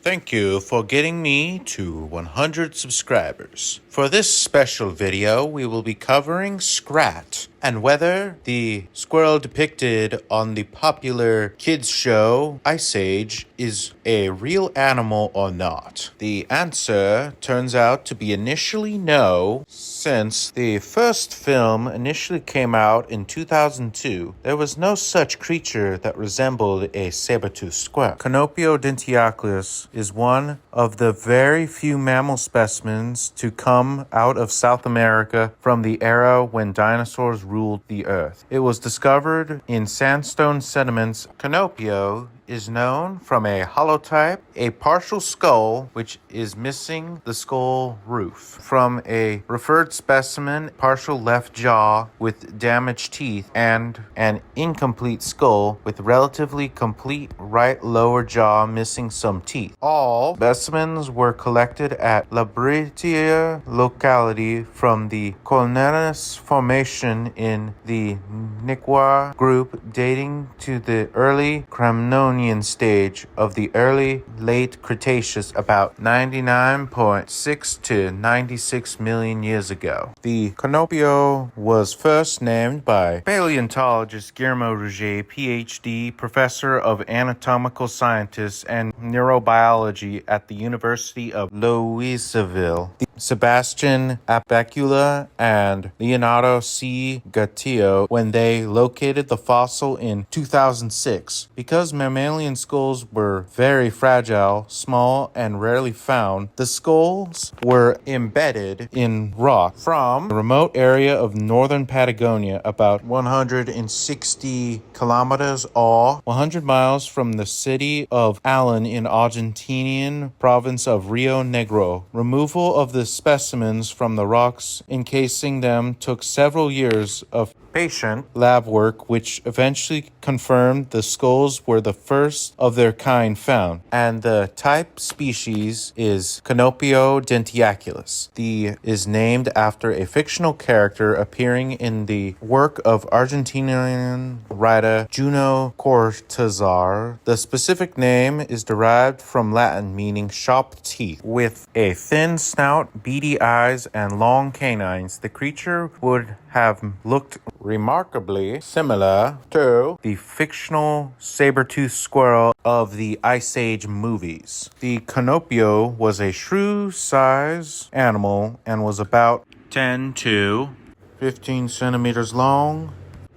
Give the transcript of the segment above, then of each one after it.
Thank you for getting me to 100 subscribers. For this special video, we will be covering Scrat and whether the squirrel depicted on the popular kids show Ice Age is a real animal or not. The answer turns out to be initially no, since the first film initially came out in 2002. There was no such creature that resembled a saber-toothed squirrel. Cornopio dentialcutus is one of the very few mammal specimens to come out of South America from the era when dinosaurs ruled the earth. It was discovered in sandstone sediments. Cornopio is known from a holotype, a partial skull which is missing the skull roof, from a referred specimen, partial left jaw with damaged teeth, and an incomplete skull with relatively complete right lower jaw missing some teeth. All specimens were collected at La Britia locality from the Colneris Formation in the Niqua group, dating to the early Cremonian stage of the late Cretaceous, about 99.6 to 96 million years ago. The Cornopio was first named by paleontologist Guillermo Rouget, PhD, professor of anatomical sciences and neurobiology at the University of Louisville. Sebastian Apecula and Leonardo C. Gattillo when they located the fossil in 2006. Because mammalian skulls were very fragile, small, and rarely found, the skulls were embedded in rock from a remote area of northern Patagonia, about 160 kilometers or 100 miles from the city of Allen in Argentinian province of Rio Negro. Removal of the specimens from the rocks encasing them took several years of patient lab work, which eventually confirmed the skulls were the first of their kind found, and the type species is Cornopio dentialcutus. The is named after a fictional character appearing in the work of Argentinian writer Juno Cortázar. The specific name is derived from Latin meaning sharp teeth. With a thin snout, beady eyes, and long canines, the creature would have looked remarkably similar to the fictional saber-toothed squirrel of the Ice Age movies. The Cornopio was a shrew-size animal and was about 10 to 15 centimeters long,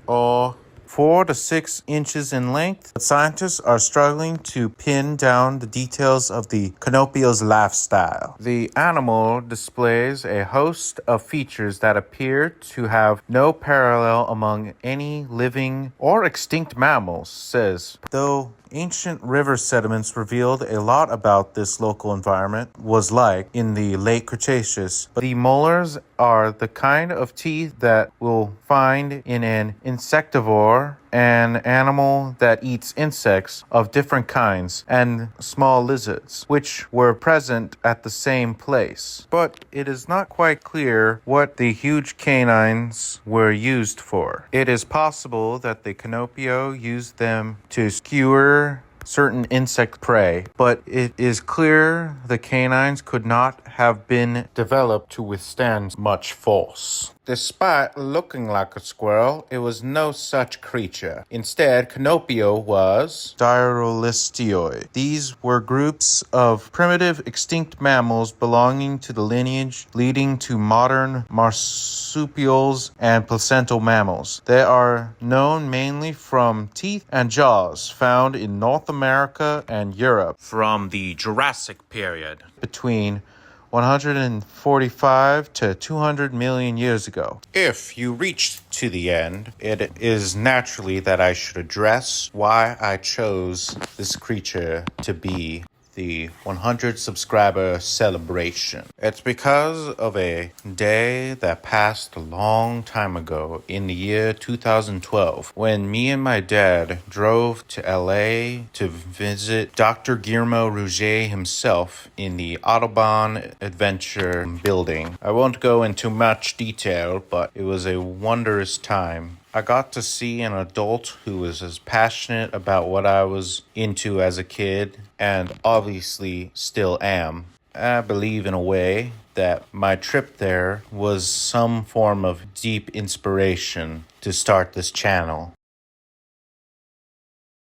or 4 to 6 inches in length. But scientists are struggling to pin down the details of the Cornopio's lifestyle. The animal displays a host of features that appear to have no parallel among any living or extinct mammals, says. Though ancient river sediments revealed a lot about this local environment was like in the late Cretaceous, but the molars are the kind of teeth that we'll find in an insectivore, an animal that eats insects of different kinds, and small lizards, which were present at the same place. But it is not quite clear what the huge canines were used for. It is possible that the Cornopio used them to skewer certain insect prey, but it is clear the canines could not have been developed to withstand much force. Despite looking like a squirrel, it was no such creature. Instead, Cornopio was Dyrolistioid. These were groups of primitive extinct mammals belonging to the lineage leading to modern marsupials and placental mammals. They are known mainly from teeth and jaws found in North America and Europe from the Jurassic period, between 145 to 200 million years ago. If you reached to the end, it is naturally that I should address why I chose this creature to be the 100 subscriber celebration. It's because of a day that passed a long time ago in the year 2012 when me and my dad drove to LA to visit Dr. Guillermo Rouget himself in the Audubon Adventure building. I won't go into much detail, but it was a wondrous time I got to see an adult who was as passionate about what I was into as a kid, and obviously still am. I believe in a way that my trip there was some form of deep inspiration to start this channel.